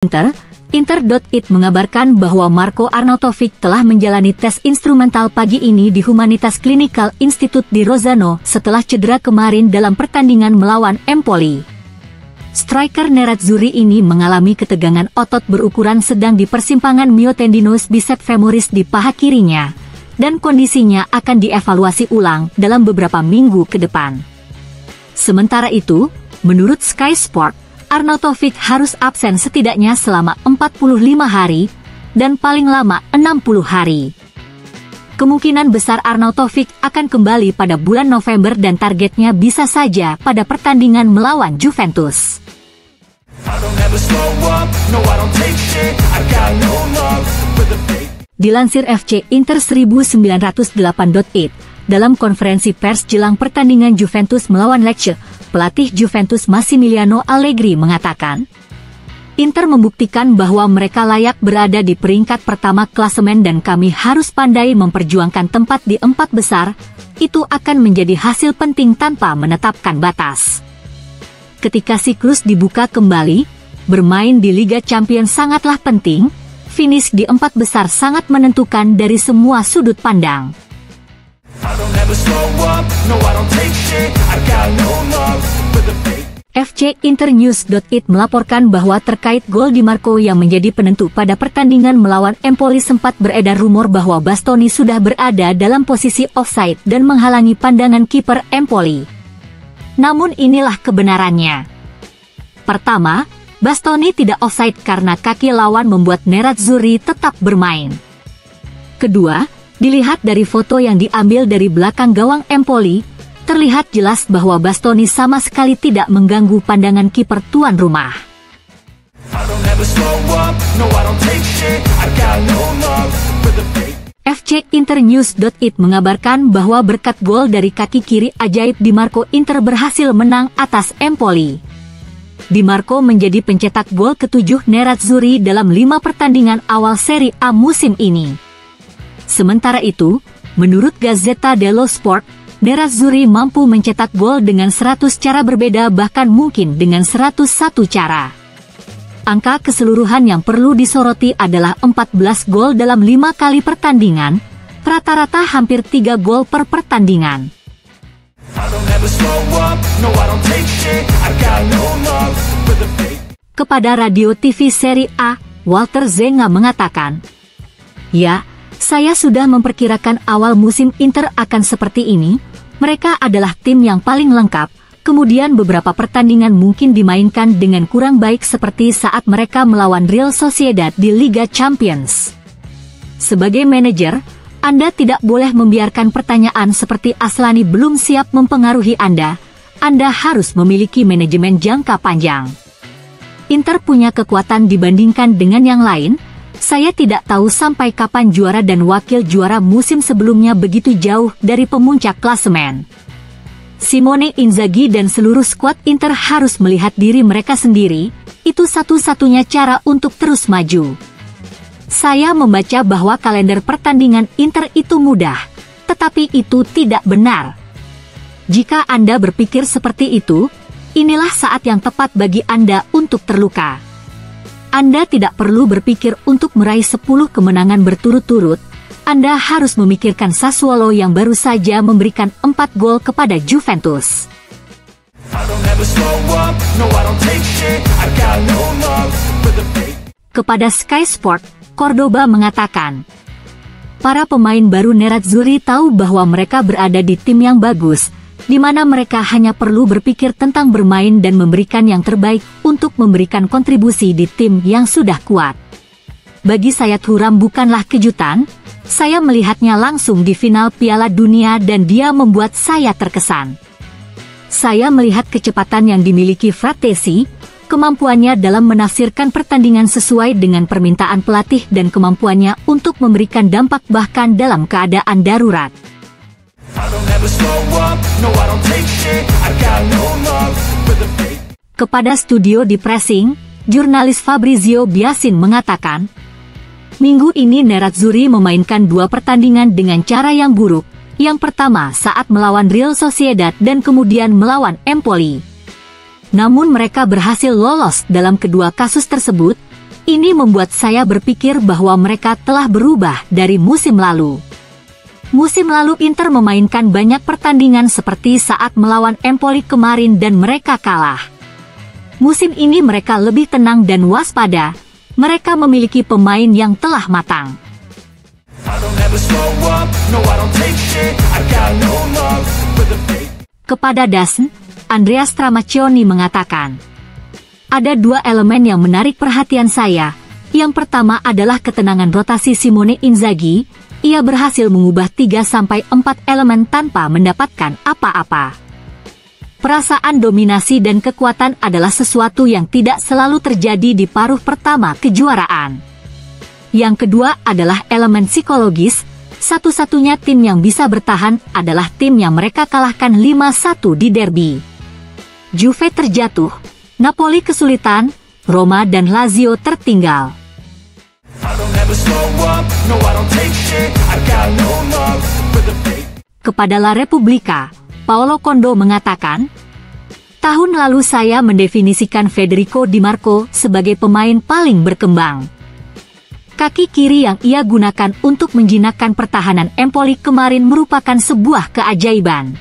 Inter.it mengabarkan bahwa Marko Arnautovic telah menjalani tes instrumental pagi ini di Humanitas Clinical Institute di Rozzano setelah cedera kemarin dalam pertandingan melawan Empoli. Striker nerazzurri ini mengalami ketegangan otot berukuran sedang di persimpangan myotendinous bicep femoris di paha kirinya, dan kondisinya akan dievaluasi ulang dalam beberapa minggu ke depan. Sementara itu, menurut Sky Sport, Arnautovic harus absen setidaknya selama 45 hari, dan paling lama 60 hari. Kemungkinan besar Arnautovic akan kembali pada bulan November dan targetnya bisa saja pada pertandingan melawan Juventus. Dilansir FC Inter 1908.it, dalam konferensi pers jelang pertandingan Juventus melawan Lecce, pelatih Juventus Massimiliano Allegri mengatakan, Inter membuktikan bahwa mereka layak berada di peringkat pertama klasemen dan kami harus pandai memperjuangkan tempat di 4 besar, itu akan menjadi hasil penting tanpa menetapkan batas. Ketika siklus dibuka kembali, bermain di Liga Champions sangatlah penting, finish di 4 besar sangat menentukan dari semua sudut pandang. FC Internews.it melaporkan bahwa terkait gol Di Marco yang menjadi penentu pada pertandingan melawan Empoli sempat beredar rumor bahwa Bastoni sudah berada dalam posisi offside dan menghalangi pandangan kiper Empoli. Namun inilah kebenarannya. Pertama, Bastoni tidak offside karena kaki lawan membuat nerazzurri tetap bermain. Kedua, dilihat dari foto yang diambil dari belakang gawang Empoli, terlihat jelas bahwa Bastoni sama sekali tidak mengganggu pandangan kiper tuan rumah. FC Internews.it mengabarkan bahwa berkat gol dari kaki kiri ajaib Di Marco, Inter berhasil menang atas Empoli. Di Marco menjadi pencetak gol ke-7 nerazzurri dalam 5 pertandingan awal Serie A musim ini. Sementara itu, menurut Gazzetta dello Sport, nerazzurri mampu mencetak gol dengan 100 cara berbeda, bahkan mungkin dengan 101 cara. Angka keseluruhan yang perlu disoroti adalah 14 gol dalam 5 kali pertandingan, rata-rata hampir 3 gol per pertandingan. Kepada radio TV Serie A, Walter Zenga mengatakan, "Ya, saya sudah memperkirakan awal musim Inter akan seperti ini. Mereka adalah tim yang paling lengkap, kemudian beberapa pertandingan mungkin dimainkan dengan kurang baik seperti saat mereka melawan Real Sociedad di Liga Champions." Sebagai manajer, Anda tidak boleh membiarkan pertanyaan seperti Aslani belum siap mempengaruhi Anda. Anda harus memiliki manajemen jangka panjang. Inter punya kekuatan dibandingkan dengan yang lain. Saya tidak tahu sampai kapan juara dan wakil juara musim sebelumnya begitu jauh dari pemuncak klasemen. Simone Inzaghi dan seluruh skuad Inter harus melihat diri mereka sendiri, itu satu-satunya cara untuk terus maju. Saya membaca bahwa kalender pertandingan Inter itu mudah, tetapi itu tidak benar. Jika Anda berpikir seperti itu, inilah saat yang tepat bagi Anda untuk terluka. Anda tidak perlu berpikir untuk meraih 10 kemenangan berturut-turut. Anda harus memikirkan Sassuolo yang baru saja memberikan 4 gol kepada Juventus. Kepada Sky Sport, Cordoba mengatakan, para pemain baru nerazzurri tahu bahwa mereka berada di tim yang bagus, di mana mereka hanya perlu berpikir tentang bermain dan memberikan yang terbaik untuk memberikan kontribusi di tim yang sudah kuat. Bagi saya Thuram bukanlah kejutan, saya melihatnya langsung di final Piala Dunia dan dia membuat saya terkesan. Saya melihat kecepatan yang dimiliki Frattesi, kemampuannya dalam menafsirkan pertandingan sesuai dengan permintaan pelatih dan kemampuannya untuk memberikan dampak bahkan dalam keadaan darurat. Kepada studio di Pressing, jurnalis Fabrizio Biasin mengatakan, minggu ini nerazzurri memainkan 2 pertandingan dengan cara yang buruk. Yang pertama saat melawan Real Sociedad dan kemudian melawan Empoli. Namun mereka berhasil lolos dalam kedua kasus tersebut, Ini membuat saya berpikir bahwa mereka telah berubah dari musim lalu. Musim lalu Inter memainkan banyak pertandingan seperti saat melawan Empoli kemarin dan mereka kalah. Musim ini mereka lebih tenang dan waspada. Mereka memiliki pemain yang telah matang. Kepada Dazen, Andrea Stramaccioni mengatakan, ada dua elemen yang menarik perhatian saya. Yang pertama adalah ketenangan rotasi Simone Inzaghi. Ia berhasil mengubah 3-4 elemen tanpa mendapatkan apa-apa. Perasaan dominasi dan kekuatan adalah sesuatu yang tidak selalu terjadi di paruh pertama kejuaraan. Yang kedua adalah elemen psikologis. Satu-satunya tim yang bisa bertahan adalah tim yang mereka kalahkan 5-1 di derby. Juve terjatuh, Napoli kesulitan, Roma dan Lazio tertinggal. Kepada La Repubblica, Paolo Kondo mengatakan, tahun lalu saya mendefinisikan Federico Di Marco sebagai pemain paling berkembang. Kaki kiri yang ia gunakan untuk menjinakkan pertahanan Empoli kemarin merupakan sebuah keajaiban.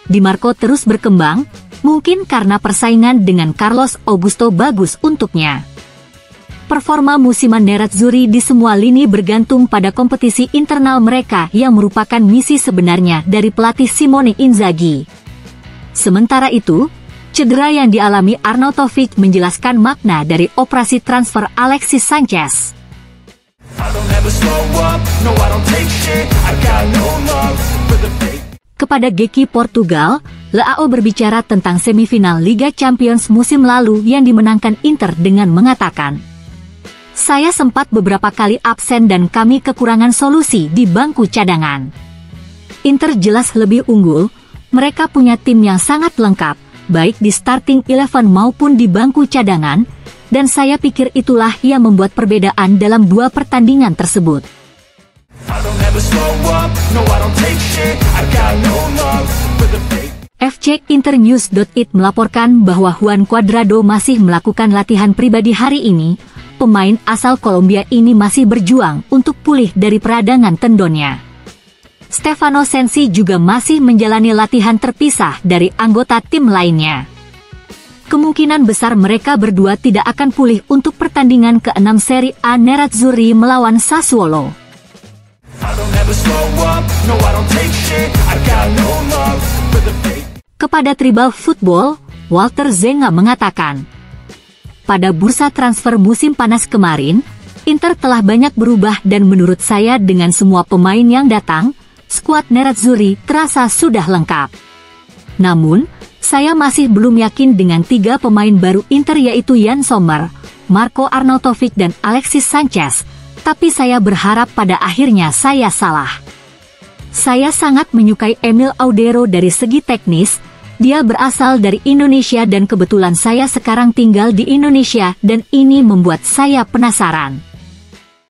Di Marco terus berkembang, mungkin karena persaingan dengan Carlos Augusto bagus untuknya. Performa musiman Nerazzurri di semua lini bergantung pada kompetisi internal mereka yang merupakan misi sebenarnya dari pelatih Simone Inzaghi. Sementara itu, cedera yang dialami Arnautovic menjelaskan makna dari operasi transfer Alexis Sanchez. Kepada Geki Portugal, Leao berbicara tentang semifinal Liga Champions musim lalu yang dimenangkan Inter dengan mengatakan, saya sempat beberapa kali absen dan kami kekurangan solusi di bangku cadangan. Inter jelas lebih unggul, mereka punya tim yang sangat lengkap, baik di starting 11 maupun di bangku cadangan, dan saya pikir itulah yang membuat perbedaan dalam dua pertandingan tersebut. FCinternews.it melaporkan bahwa Juan Cuadrado masih melakukan latihan pribadi hari ini. Pemain asal Kolombia ini masih berjuang untuk pulih dari peradangan tendonnya. Stefano Sensi juga masih menjalani latihan terpisah dari anggota tim lainnya. Kemungkinan besar mereka berdua tidak akan pulih untuk pertandingan ke-6 Serie A Nerazzurri melawan Sassuolo. Kepada Tribal Football, Walter Zenga mengatakan, pada bursa transfer musim panas kemarin, Inter telah banyak berubah dan menurut saya dengan semua pemain yang datang, skuad Nerazzurri terasa sudah lengkap. Namun, saya masih belum yakin dengan 3 pemain baru Inter yaitu Yann Sommer, Marco Arnautovic dan Alexis Sanchez, tapi saya berharap pada akhirnya saya salah. Saya sangat menyukai Emil Audero dari segi teknis. Dia berasal dari Indonesia dan kebetulan saya sekarang tinggal di Indonesia dan ini membuat saya penasaran.